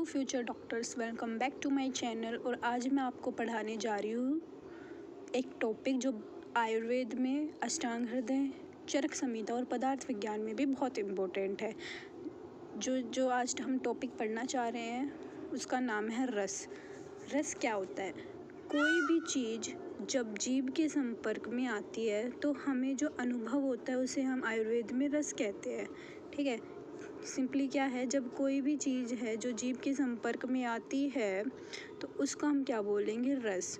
Future doctors, welcome back to my channel. और आज मैं आपको पढ़ाने जा रही हूँ एक टॉपिक जो आयुर्वेद में अष्टांग हृदय, चरक संहिता और पदार्थ विज्ञान में भी बहुत इम्पोर्टेंट है। जो आज हम टॉपिक पढ़ना चाह रहे हैं उसका नाम है रस। रस क्या होता है? कोई भी चीज़ जब जीभ के संपर्क में आती है तो हमें जो अनुभव होता है उसे हम आयुर्वेद में रस कहते हैं। ठीक है, सिंपली क्या है, जब कोई भी चीज़ है जो जीभ के संपर्क में आती है तो उसको हम क्या बोलेंगे? रस।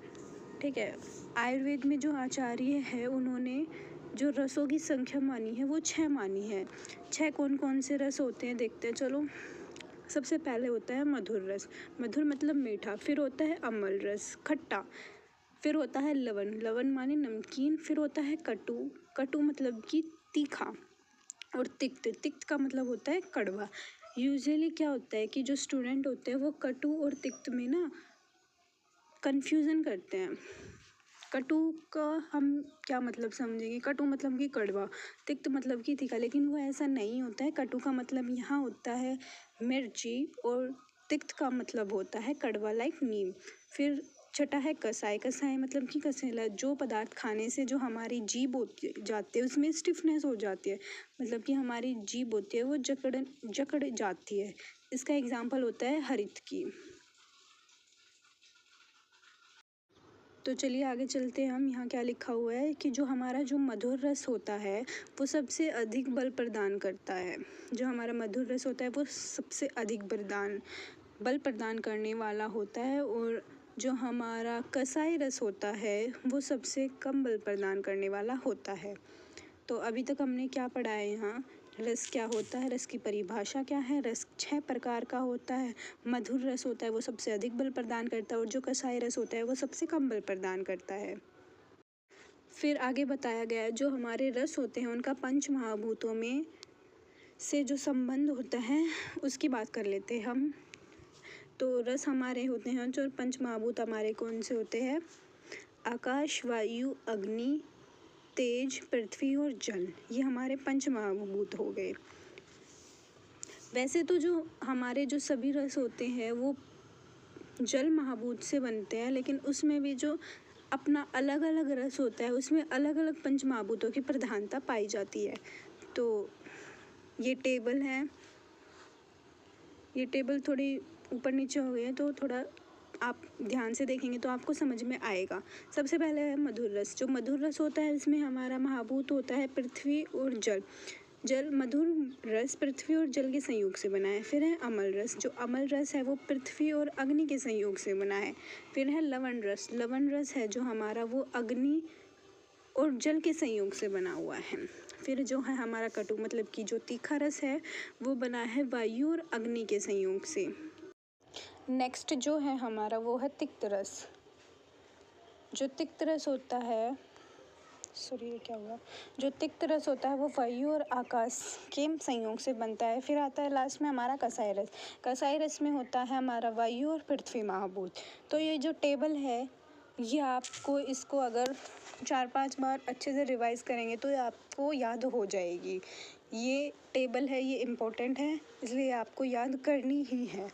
ठीक है, आयुर्वेद में जो आचार्य है उन्होंने जो रसों की संख्या मानी है वो 6 मानी है। 6 कौन कौन से रस होते हैं देखते हैं चलो। सबसे पहले होता है मधुर रस। मधुर मतलब मीठा। फिर होता है अम्ल रस, खट्टा। फिर होता है लवण, लवण माने नमकीन। फिर होता है कटु, कटु मतलब कि तीखा। और तिक्त, तिक्त का मतलब होता है कड़वा। यूजुअली क्या होता है कि जो स्टूडेंट होते हैं वो कटु और तिक्त में ना कन्फ्यूज़न करते हैं। कटु का हम क्या मतलब समझेंगे? कटु मतलब कि कड़वा, तिक्त मतलब कि तीखा, लेकिन वो ऐसा नहीं होता है। कटु का मतलब यहाँ होता है मिर्ची और तिक्त का मतलब होता है कड़वा, लाइक नीम। फिर छठा है कसाय, कसाय मतलब कि कसेला। जो पदार्थ खाने से जो हमारी जीभ होती जाती है उसमें स्टिफनेस हो जाती है, मतलब कि हमारी जीभ होती है वो जकड़ जाती है। इसका एग्जाम्पल होता है हरित की। तो चलिए आगे चलते हैं हम। यहाँ क्या लिखा हुआ है कि जो हमारा जो मधुर रस होता है वो सबसे अधिक बल प्रदान करता है। जो हमारा मधुर रस होता है वो सबसे अधिक बल प्रदान करने वाला होता है। और जो हमारा कसाई रस होता है वो सबसे कम बल प्रदान करने वाला होता है। तो अभी तक हमने क्या पढ़ा है यहाँ? रस क्या होता है, रस की परिभाषा क्या है। रस 6 प्रकार का होता है। मधुर रस होता है वो सबसे अधिक बल प्रदान करता है और जो कसाई रस होता है वो सबसे कम बल प्रदान करता है। फिर आगे बताया गया है जो हमारे रस होते हैं उनका पंच महाभूतों में से जो संबंध होता है उसकी बात कर लेते हैं हम। तो रस हमारे होते हैं जो पंच महाभूत हमारे कौन से होते हैं? आकाश, वायु, अग्नि, तेज, पृथ्वी और जल। ये हमारे पंच महाभूत हो गए। वैसे तो जो हमारे जो सभी रस होते हैं वो जल महाभूत से बनते हैं, लेकिन उसमें भी जो अपना अलग अलग रस होता है उसमें अलग अलग पंच महाभूतों की प्रधानता पाई जाती है। तो ये टेबल है, ये टेबल थोड़ी ऊपर नीचे हो गई है तो थोड़ा आप ध्यान से देखेंगे तो आपको समझ में आएगा। सबसे पहले है मधुर रस। जो मधुर रस होता है इसमें हमारा महाभूत होता है पृथ्वी और जल। मधुर रस पृथ्वी और जल के संयोग से बना है। फिर है अम्ल रस। जो अम्ल रस है वो पृथ्वी और अग्नि के संयोग से बना है। फिर है लवण रस। लवण रस है जो हमारा वो अग्नि और जल के संयोग से बना हुआ है। फिर जो है हमारा कटु मतलब कि जो तीखा रस है वो बना है वायु और अग्नि के संयोग से। नेक्स्ट जो है हमारा वो है तिक्त रस। जो तिक्त रस होता है, ये क्या हुआ? जो तिक्त रस होता है वो वायु और आकाश के संयोग से बनता है। फिर आता है लास्ट में हमारा कसाई रस। कसाई रस में होता है हमारा वायु और पृथ्वी महाभूत। तो ये जो टेबल है ये आपको इसको अगर 4-5 बार अच्छे से रिवाइज करेंगे तो आपको याद हो जाएगी। ये टेबल है, ये इम्पोर्टेंट है, इसलिए आपको याद करनी ही है।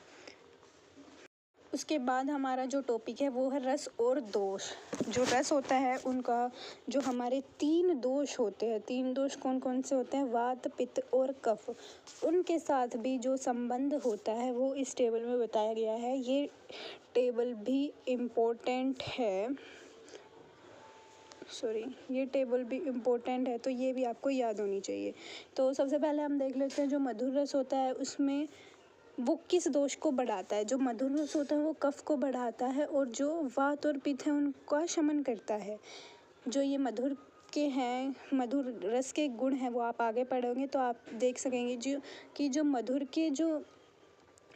उसके बाद हमारा जो टॉपिक है वो है रस और दोष। जो रस होता है उनका जो हमारे 3 दोष होते हैं। 3 दोष कौन कौन से होते हैं? वात, पित्त और कफ। उनके साथ भी जो संबंध होता है वो इस टेबल में बताया गया है। ये टेबल भी इम्पोर्टेंट है, ये टेबल भी इम्पोर्टेंट है तो ये भी आपको याद होनी चाहिए। तो सबसे पहले हम देख लेते हैं जो मधुर रस होता है उसमें वो किस दोष को बढ़ाता है। जो मधुर रस होता है वो कफ को बढ़ाता है और जो वात और पित्त है उनका शमन करता है। जो ये मधुर के हैं, मधुर रस के गुण हैं वो आप आगे पढ़ोगे तो आप देख सकेंगे जो मधुर के जो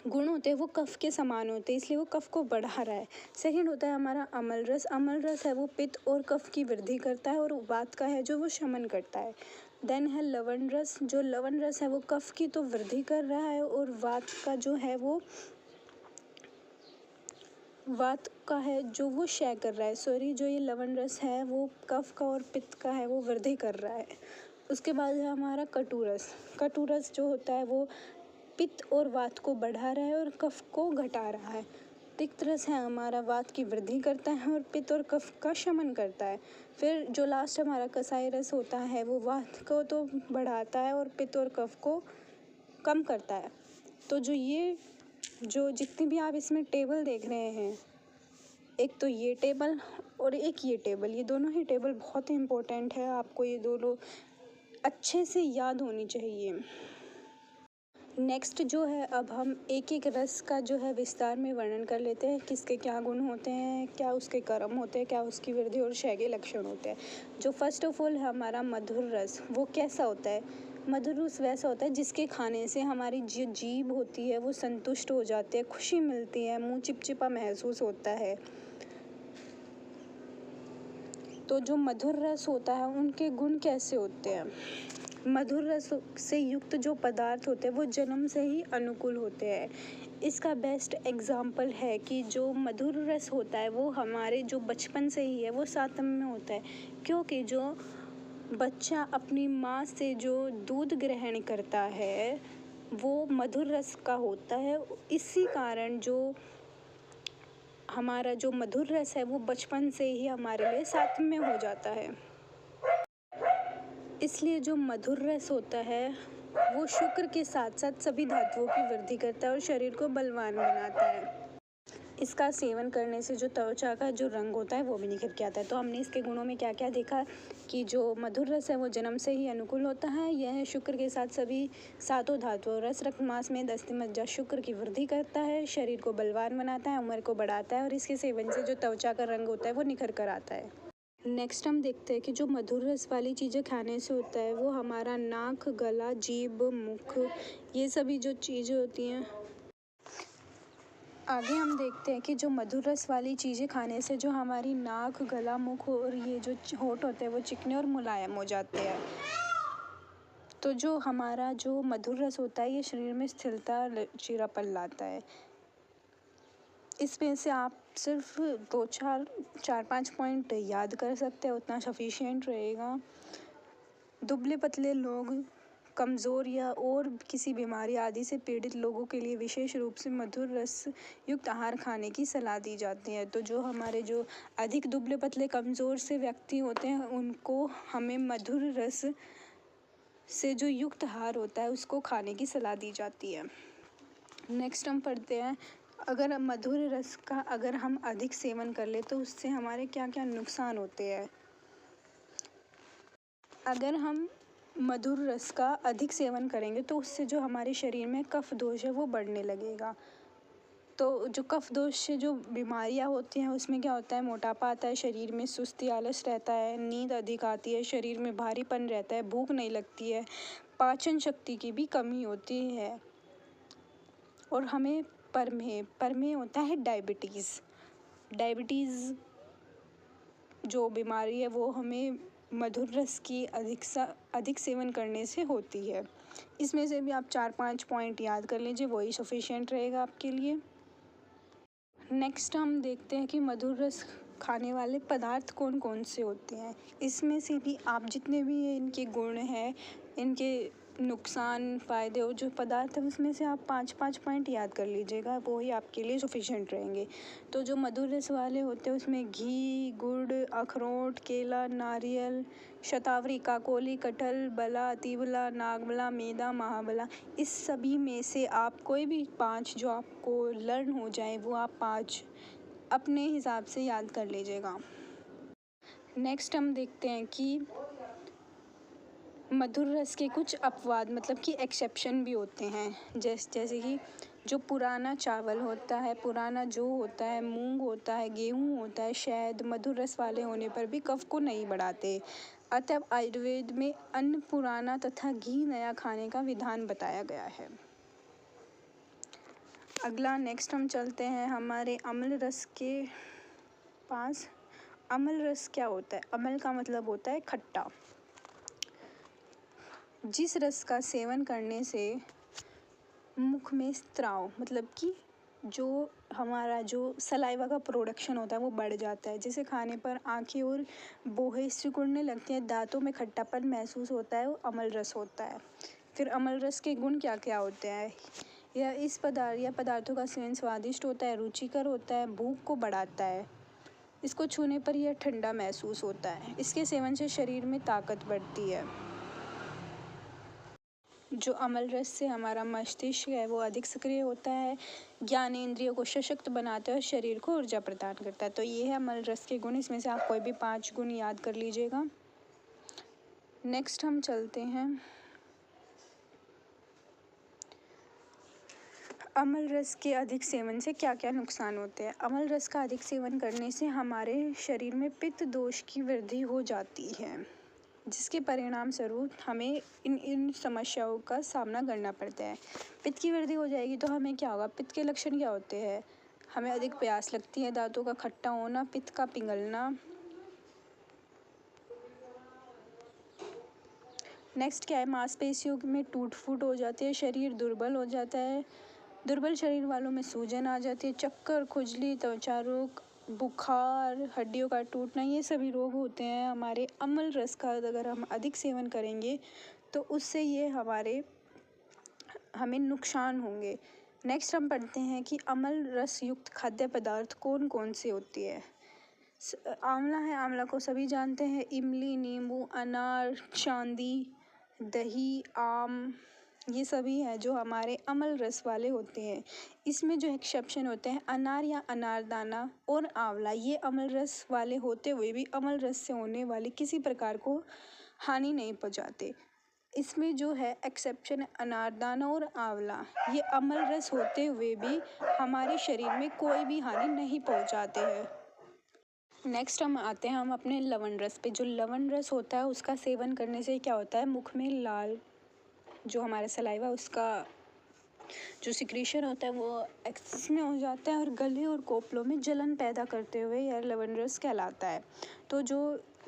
गुण होते हैं वो कफ के समान होते हैं, इसलिए वो कफ को बढ़ा रहा है। सेकंड होता है हमारा अम्ल रस। अम्ल रस है वो पित्त और कफ की वृद्धि करता है और वात का है जो वो शमन करता है। देन है लवण रस। जो लवण रस है वो कफ की तो वृद्धि कर रहा है और वात का जो है वो क्षय कर रहा है। जो ये लवण रस है वो कफ का और पित्त का है वो वृद्धि कर रहा है। उसके बाद है हमारा कटु रस। कटु रस जो होता है वो पित्त और वात को बढ़ा रहा है और कफ को घटा रहा है। तिक्त रस है हमारा वात की वृद्धि करता है और पित्त और कफ का शमन करता है। फिर जो लास्ट हमारा कसाई रस होता है वो वात को तो बढ़ाता है और पित्त और कफ को कम करता है। तो जो जितनी भी आप इसमें टेबल देख रहे हैं, एक तो ये टेबल और एक ये टेबल, ये दोनों ही टेबल बहुत ही इम्पोर्टेंट है, आपको ये दोनों अच्छे से याद होनी चाहिए। नेक्स्ट जो है, अब हम एक एक रस का जो है विस्तार में वर्णन कर लेते हैं, किसके क्या गुण होते हैं, क्या उसके कर्म होते हैं, क्या उसकी वृद्धि और क्षय के लक्षण होते हैं। जो फर्स्ट ऑफ ऑल है हमारा मधुर रस, वो कैसा होता है? मधुर रस वैसा होता है जिसके खाने से हमारी जो जीभ होती है वो संतुष्ट हो जाती है, खुशी मिलती है, मुंह चिपचिपा महसूस होता है। तो जो मधुर रस होता है उनके गुण कैसे होते हैं? मधुर रस से युक्त जो पदार्थ होते हैं वो जन्म से ही अनुकूल होते हैं। इसका बेस्ट एग्जाम्पल है कि जो मधुर रस होता है वो हमारे जो बचपन से ही है वो सातम में होता है, क्योंकि जो बच्चा अपनी माँ से जो दूध ग्रहण करता है वो मधुर रस का होता है। इसी कारण जो हमारा जो मधुर रस है वो बचपन से ही हमारे लिए सातम में हो जाता है। इसलिए जो मधुर रस होता है वो शुक्र के साथ साथ सभी धातुओं की वृद्धि करता है और शरीर को बलवान बनाता है। इसका सेवन करने से जो त्वचा का जो रंग होता है वो भी निखर के आता है। तो हमने इसके गुणों में क्या क्या देखा कि जो मधुर रस है वो जन्म से ही अनुकूल होता है, यह शुक्र के साथ सभी सातों धातुओं रस रक्त मांस में दस्ती मज्जा शुक्र की वृद्धि करता है, शरीर को बलवान बनाता है, उम्र को बढ़ाता है और इसके सेवन से जो त्वचा का रंग होता है वो निखर कर आता है। नेक्स्ट हम देखते हैं कि जो मधुर रस वाली चीज़ें खाने से होता है वो हमारा नाक, गला, जीभ, मुख, ये सभी जो चीज़ें होती हैं। आगे हम देखते हैं कि जो मधुर रस वाली चीज़ें खाने से जो हमारी नाक, गला, मुख और ये जो होंठ होते हैं वो चिकने और मुलायम हो जाते हैं। तो जो हमारा जो मधुर रस होता है ये शरीर में स्थिरता, लचीलापन लाता है। इसमें से आप सिर्फ 4-5 पॉइंट याद कर सकते हैं, उतना सफिशिएंट रहेगा। दुबले पतले लोग, कमज़ोर या और किसी बीमारी आदि से पीड़ित लोगों के लिए विशेष रूप से मधुर रस युक्त आहार खाने की सलाह दी जाती है। तो जो हमारे जो अधिक दुबले पतले कमज़ोर से व्यक्ति होते हैं उनको हमें मधुर रस से जो युक्त आहार होता है उसको खाने की सलाह दी जाती है। नेक्स्ट हम पढ़ते हैं, अगर मधुर रस का अगर हम अधिक सेवन कर ले तो उससे हमारे क्या क्या नुकसान होते हैं। अगर हम मधुर रस का अधिक सेवन करेंगे तो उससे जो हमारे शरीर में कफ दोष है वो बढ़ने लगेगा। तो जो कफ दोष से जो बीमारियां होती हैं उसमें क्या होता है, मोटापा आता है, शरीर में सुस्ती, आलस रहता है, नींद अधिक आती है, शरीर में भारीपन रहता है, भूख नहीं लगती है, पाचन शक्ति की भी कमी होती है और हमें परमेह होता है डायबिटीज़ जो बीमारी है वो हमें मधुर रस की अधिक सेवन करने से होती है। इसमें से भी आप 4-5 पॉइंट याद कर लीजिए, वही सफिशिएंट रहेगा आपके लिए। नेक्स्ट हम देखते हैं कि मधुर रस खाने वाले पदार्थ कौन कौन से होते हैं। इसमें से भी आप जितने भी इनके गुण हैं, इनके नुकसान, फ़ायदे और जो पदार्थ है उसमें से आप 5-5 पॉइंट याद कर लीजिएगा, वो ही आपके लिए सफिशिएंट रहेंगे। तो जो मधुर रस वाले होते हैं उसमें घी, गुड़, अखरोट, केला, नारियल, शतावरी, काकोली, कटहल, बला, तिबला, नागबला, मैदा, महाबला, इस सभी में से आप कोई भी 5 जो आपको लर्न हो जाए वो आप 5 अपने हिसाब से याद कर लीजिएगा। नेक्स्ट हम देखते हैं कि मधुर रस के कुछ अपवाद मतलब कि एक्सेप्शन भी होते हैं, जैसे कि जो पुराना चावल होता है, पुराना जौ होता है, मूंग होता है, गेहूँ होता है, शहद मधुर रस वाले होने पर भी कफ को नहीं बढ़ाते। अतः आयुर्वेद में अन्न पुराना तथा घी नया खाने का विधान बताया गया है। अगला नेक्स्ट हम चलते हैं हमारे अम्ल रस के पास। अम्ल रस क्या होता है? अम्ल का मतलब होता है खट्टा। जिस रस का सेवन करने से मुख में स्त्राव मतलब कि जो हमारा जो सलाइवा का प्रोडक्शन होता है वो बढ़ जाता है, जिसे खाने पर आंखें और बोहें सिकुड़ने लगती हैं, दांतों में खट्टापन महसूस होता है, वो अम्ल रस होता है। फिर अम्ल रस के गुण क्या क्या होते हैं? इस पदार्थों का सेवन स्वादिष्ट होता है, रुचिकर होता है, भूख को बढ़ाता है। इसको छूने पर यह ठंडा महसूस होता है। इसके सेवन से शरीर में ताकत बढ़ती है। जो अमल रस से हमारा मस्तिष्क है वो अधिक सक्रिय होता है, ज्ञानेंद्रियों को सशक्त बनाता है और शरीर को ऊर्जा प्रदान करता है। तो ये है अमल रस के गुण। इसमें से आप कोई भी 5 गुण याद कर लीजिएगा। नेक्स्ट हम चलते हैं अमल रस के अधिक सेवन से क्या क्या नुकसान होते हैं। अमल रस का अधिक सेवन करने से हमारे शरीर में पित्त दोष की वृद्धि हो जाती है, जिसके परिणाम स्वरूप हमें इन समस्याओं का सामना करना पड़ता है। पित्त की वृद्धि हो जाएगी तो हमें क्या होगा? पित्त के लक्षण क्या होते हैं? हमें अधिक प्यास लगती है, दांतों का खट्टा होना, पित्त का पिघलना। नेक्स्ट क्या है? मांसपेशियों में टूट फूट हो जाती है, शरीर दुर्बल हो जाता है, दुर्बल शरीर वालों में सूजन आ जाती है, चक्कर, खुजली, त्वचा रोग, बुखार, हड्डियों का टूटना, ये सभी रोग होते हैं हमारे अमल रस का अगर हम अधिक सेवन करेंगे तो उससे ये हमें नुकसान होंगे। नेक्स्ट हम पढ़ते हैं कि अमल रस युक्त खाद्य पदार्थ कौन कौन से होती है। आंवला है, आंवला को सभी जानते हैं। इमली, नींबू, अनार, चांदी, दही, आम, ये सभी हैं जो हमारे अमल रस वाले होते हैं। इसमें जो एक्सेप्शन होते हैं अनार या अनारदाना और आंवला, ये अमल रस वाले होते हुए भी अमल रस से होने वाली किसी प्रकार को हानि नहीं पहुंचाते। इसमें जो है एक्सेप्शन है अनारदाना और आंवला, ये अमल रस होते हुए भी हमारे शरीर में कोई भी हानि नहीं पहुंचाते हैं। नेक्स्ट हम आते हैं अपने लवण रस पे। जो लवण रस होता है उसका सेवन करने से क्या होता है? मुख में लाल, जो हमारा सलाइवा उसका जो सिक्रीशन होता है वो एक्सेस में हो जाता है और गले और कोपलों में जलन पैदा करते हुए यह लवण रस कहलाता है। तो जो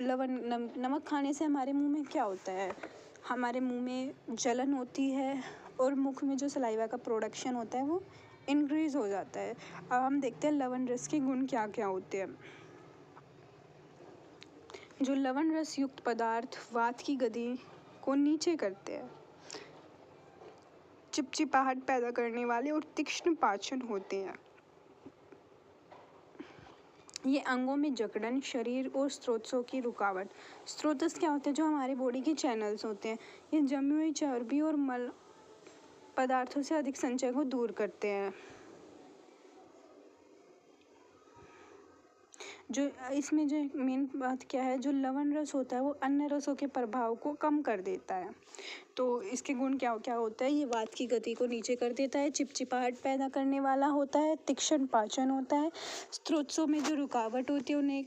नमक खाने से हमारे मुंह में क्या होता है? हमारे मुंह में जलन होती है और मुख में जो सलाइवा का प्रोडक्शन होता है वो इंक्रीज हो जाता है। अब हम देखते हैं लवण रस के गुण क्या क्या होते हैं। जो लवण रस युक्त पदार्थ वात की गति को नीचे करते हैं, चिपचिपाहट पैदा करने वाले और तीक्ष्ण पाचन होते हैं। ये अंगों में जकड़न, शरीर और स्रोतों की रुकावट। स्रोतस क्या होते हैं? जो हमारे बॉडी के चैनल्स होते हैं, ये जमी हुई चर्बी और मल पदार्थों से अधिक संचय को दूर करते हैं। जो इसमें जो मेन बात क्या है? जो लवण रस होता है वो अन्य रसों के प्रभाव को कम कर देता है। तो इसके गुण क्या क्या होता है? ये वात की गति को नीचे कर देता है, चिपचिपाहट पैदा करने वाला होता है, तीक्ष्ण पाचन होता है, स्रोतों में जो रुकावट होती है उन्हें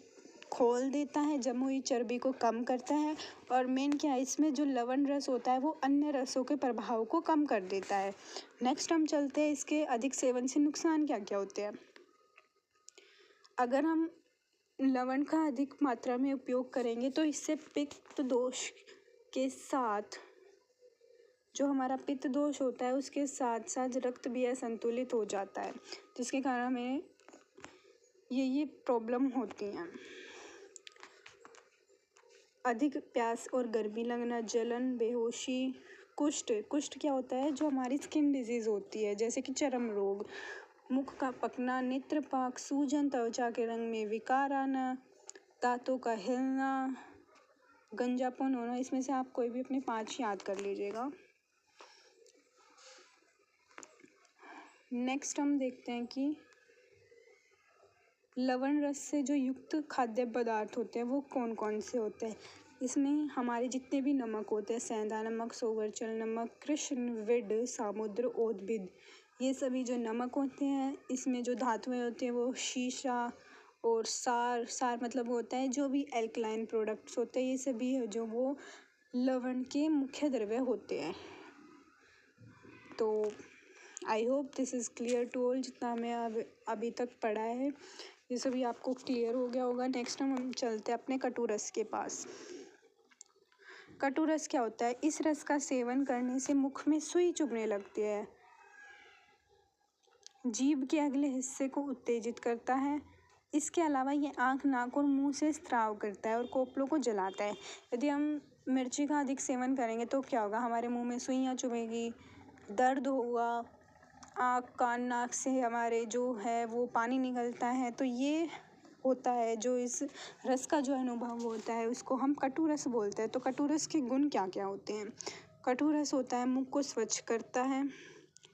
खोल देता है, जमी हुई चर्बी को कम करता है और मेन क्या है? इसमें जो लवण रस होता है वो अन्य रसों के प्रभाव को कम कर देता है। नेक्स्ट हम चलते हैं इसके अधिक सेवन से नुकसान क्या क्या होते हैं। अगर हम लवण का अधिक मात्रा में उपयोग करेंगे तो इससे पित्त दोष के साथ जो हमारा पित्त दोष होता है उसके साथ साथ रक्त भी असंतुलित हो जाता है, जिसके कारण हमें ये प्रॉब्लम होती हैं। अधिक प्यास और गर्मी लगना, जलन, बेहोशी, कुष्ठ क्या होता है? जो हमारी स्किन डिजीज होती है जैसे कि चर्म रोग, मुख का पकना, नेत्रपाक, सूजन, त्वचा के रंग में विकार आना, दांतों का हिलना, गंजापन होना। इसमें से आप कोई भी अपने 5 याद कर लीजिएगा। नेक्स्ट हम देखते हैं कि लवण रस से जो युक्त खाद्य पदार्थ होते हैं वो कौन कौन से होते हैं। इसमें हमारे जितने भी नमक होते हैं, सेंधा नमक, सोवरचल नमक, कृष्ण, विड, सामुद्र, ओदबिद, ये सभी जो नमक होते हैं, इसमें जो धातुएं होती हैं वो शीशा और सार मतलब होता है जो भी एल्कलाइन प्रोडक्ट्स होते हैं, ये सभी है जो वो लवण के मुख्य द्रव्य होते हैं। तो I hope this is clear to all. जितना हमें अभी तक पढ़ा है ये सभी आपको क्लियर हो गया होगा। नेक्स्ट हम चलते हैं अपने कटु रस के पास। कटु रस क्या होता है? इस रस का सेवन करने से मुख में सुई चुभने लगती है, जीभ के अगले हिस्से को उत्तेजित करता है। इसके अलावा ये आँख, नाक और मुंह से स्राव करता है और कोपलों को जलाता है। यदि हम मिर्ची का अधिक सेवन करेंगे तो क्या होगा? हमारे मुंह में सुइयाँ चुभेगी, दर्द होगा, आँख कान नाक से हमारे जो है वो पानी निकलता है, तो ये होता है जो इस रस का जो अनुभव होता है उसको हम कटु रस बोलते हैं। तो कटु रस के गुण क्या क्या होते हैं? कटु रस होता है मुख को स्वच्छ करता है,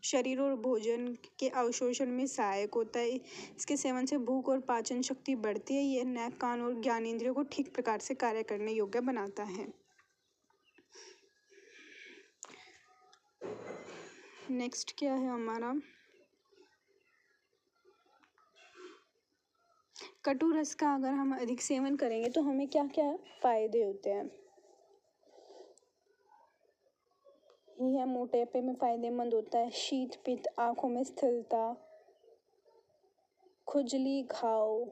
शरीर और भोजन के अवशोषण में सहायक होता है, इसके सेवन से भूख और पाचन शक्ति बढ़ती है, यह नाक कान और ज्ञानेंद्रियों को ठीक प्रकार से कार्य करने योग्य बनाता है। नेक्स्ट क्या है हमारा? कटु रस का अगर हम अधिक सेवन करेंगे तो हमें क्या क्या फायदे होते हैं? यह मोटापे में फायदेमंद होता है, शीत पित्त, आंखों में स्थिरता, खुजली, घाव,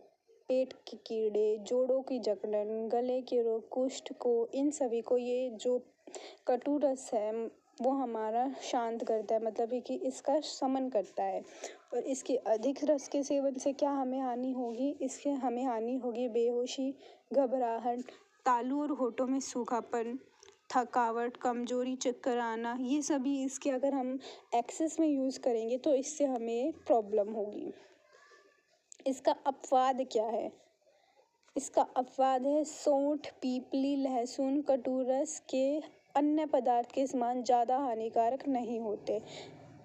पेट के कीड़े, जोड़ों की जकड़न, गले के रोग, कुष्ठ को, इन सभी को ये जो कटु रस है वो हमारा शांत करता है, मतलब कि इसका शमन करता है। और इसके अधिक रस के सेवन से क्या हमें हानि होगी? इससे हमें हानि होगी बेहोशी, घबराहट, तालू और होठों में सूखापन, थकावट, कमजोरी, चक्कर आना, ये सभी इसके अगर हम एक्सेस में यूज़ करेंगे तो इससे हमें प्रॉब्लम होगी। इसका अपवाद क्या है? इसका अपवाद है सौंठ, पीपली, लहसुन कटु रस के अन्य पदार्थ के समान ज़्यादा हानिकारक नहीं होते।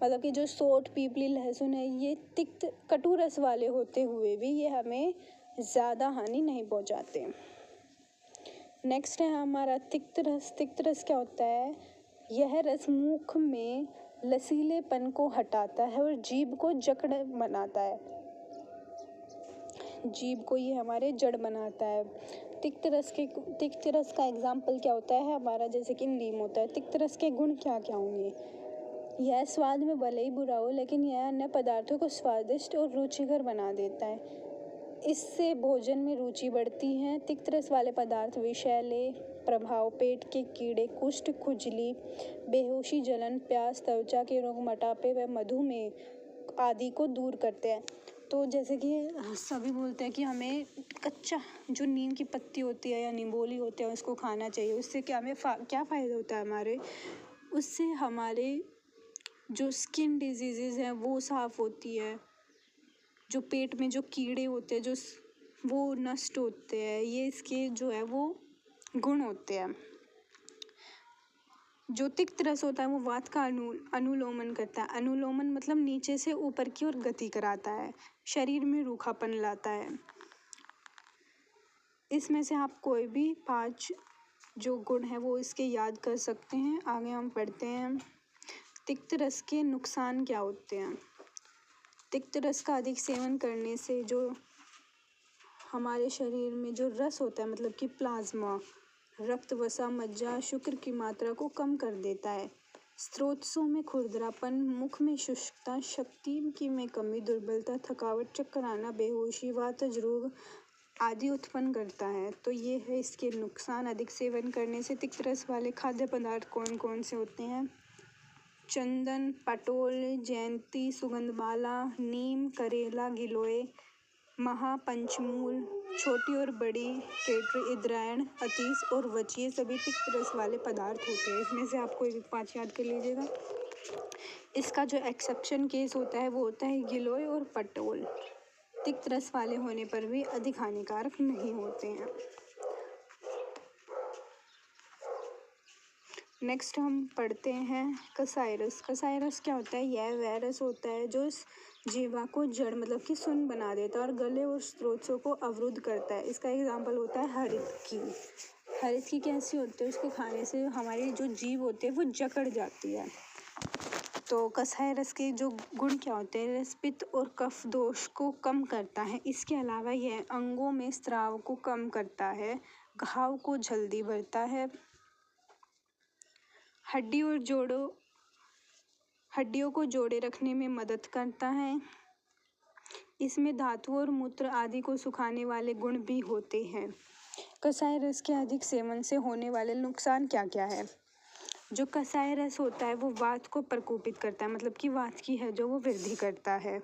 मतलब कि जो सौंठ, पीपली, लहसुन है ये तिक्त कटु रस वाले होते हुए भी ये हमें ज़्यादा हानि नहीं पहुंचाते। नेक्स्ट है हमारा तिक्त रस। तिक्त रस क्या होता है? यह रस मुख में लसीलेपन को हटाता है और जीभ को जकड़ बनाता है, जीभ को ये हमारे जड़ बनाता है। तिक्त रस का एग्जाम्पल क्या होता है हमारा? जैसे कि नीम होता है। तिक्त रस के गुण क्या क्या होंगे? यह स्वाद में भले ही बुरा हो लेकिन यह अन्य पदार्थों को स्वादिष्ट और रुचिकर बना देता है, इससे भोजन में रुचि बढ़ती है। तिक्त रस वाले पदार्थ विषैले प्रभाव, पेट के कीड़े, कुष्ठ, खुजली, बेहोशी, जलन, प्यास, त्वचा के रोग, मोटापे व मधुमेह आदि को दूर करते हैं। तो जैसे कि सभी बोलते हैं कि हमें कच्चा जो नीम की पत्ती होती है या निम्बोली होते हैं उसको खाना चाहिए, उससे क्या हमें क्या फ़ायदा होता है हमारे? उससे हमारे जो स्किन डिजीज़ेज़ हैं वो साफ़ होती है, जो पेट में जो कीड़े होते हैं जो वो नष्ट होते हैं, ये इसके जो है वो गुण होते हैं। जो तिक्त रस होता है वो वात का अनुलोमन करता है। अनुलोमन मतलब नीचे से ऊपर की ओर गति कराता है, शरीर में रूखापन लाता है। इसमें से आप कोई भी 5 जो गुण है वो इसके याद कर सकते हैं। आगे हम पढ़ते हैं तिक्त रस के नुकसान क्या होते हैं। तिक्त रस का अधिक सेवन करने से जो हमारे शरीर में जो रस होता है मतलब कि प्लाज्मा, रक्त, वसा, मज्जा, शुक्र की मात्रा को कम कर देता है। स्रोतों में खुरदरापन, मुख में शुष्कता, शक्ति की में कमी, दुर्बलता, थकावट, चक्कर आना, बेहोशी, वातज रोग आदि उत्पन्न करता है। तो ये है इसके नुकसान। अधिक सेवन करने से तिक्त रस वाले खाद्य पदार्थ कौन कौन से होते हैं? चंदन, पटोल, जयंती, सुगंधमाला, नीम, करेला, गिलोय, महापंचमूल, छोटी और बड़ी केटरी, इंद्रायण, अतीस और वच, ये सभी तिक्त रस वाले पदार्थ होते हैं। इसमें से आप कोई भी 5 याद कर लीजिएगा। इसका जो एक्सेप्शन केस होता है वो होता है गिलोय और पटोल, तिक्त रस वाले होने पर भी अधिक हानिकारक नहीं होते हैं। नेक्स्ट हम पढ़ते हैं कसाई रस। कसाई रस क्या होता है? यह वह रस होता है जो जीवा को जड़ मतलब कि सुन्न बना देता है और गले और स्रोतों को अवरुद्ध करता है। इसका एग्जाम्पल होता है हरित की। हरित की कैसी होती है? उसको खाने से हमारी जो जीभ होती है वो जकड़ जाती है। तो कसाई रस के जो गुण क्या होते हैं? रस पित्त और कफ दोष को कम करता है। इसके अलावा यह अंगों में स्राव को कम करता है, घाव को जल्दी भरता है, हड्डियों को जोड़े रखने में मदद करता है। इसमें धातु और मूत्र आदि को सुखाने वाले गुण भी होते हैं। कसाई रस के अधिक सेवन से होने वाले नुकसान क्या क्या है? जो कसाई रस होता है वो वात को प्रकोपित करता है, मतलब कि वात की है जो वो वृद्धि करता है।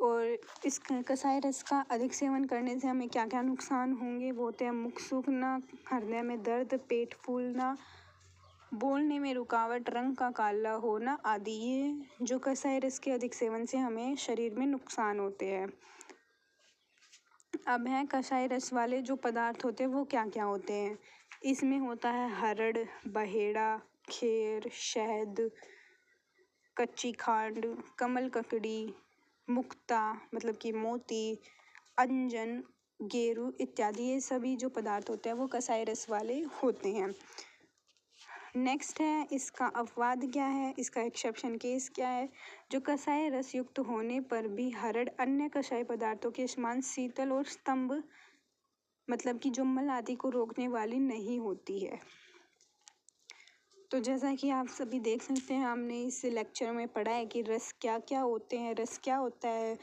और इस कसाई रस का अधिक सेवन करने से हमें क्या क्या नुकसान होंगे? वो होते हैं मुख सूखना, हृदय में दर्द, पेट फूलना, बोलने में रुकावट, रंग का काला होना आदि, ये जो कसाई रस के अधिक सेवन से हमें शरीर में नुकसान होते हैं। अब हैं कसाई रस वाले जो पदार्थ होते हैं वो क्या क्या होते हैं। इसमें होता है हरड़, बहेड़ा, खेर, शहद, कच्ची खांड, कमल ककड़ी, मुक्ता मतलब कि मोती, अंजन, गेरू इत्यादि। ये सभी जो पदार्थ होते हैं वो कसाई रस वाले होते हैं। नेक्स्ट है इसका अपवाद क्या है, इसका एक्सेप्शन केस क्या है। जो कसाई रस युक्त होने पर भी हरड़ अन्य कसाई पदार्थों के समान शीतल और स्तंभ मतलब कि जो मल आदि को रोकने वाली नहीं होती है। तो जैसा कि आप सभी देख सकते हैं, हमने इस लेक्चर में पढ़ा है कि रस क्या क्या होते हैं, रस क्या होता है,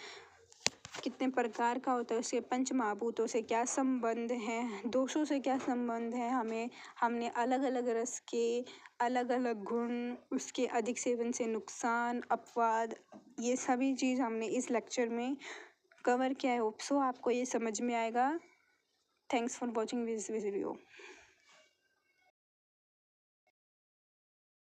कितने प्रकार का होता है, उसके पंच महाभूतों से क्या संबंध है, दोषों से क्या संबंध है। हमने अलग अलग रस के अलग अलग गुण, उसके अधिक सेवन से नुकसान, अपवाद, ये सभी चीज़ हमने इस लेक्चर में कवर किया है। होप सो आपको ये समझ में आएगा। Thanks for watching this video.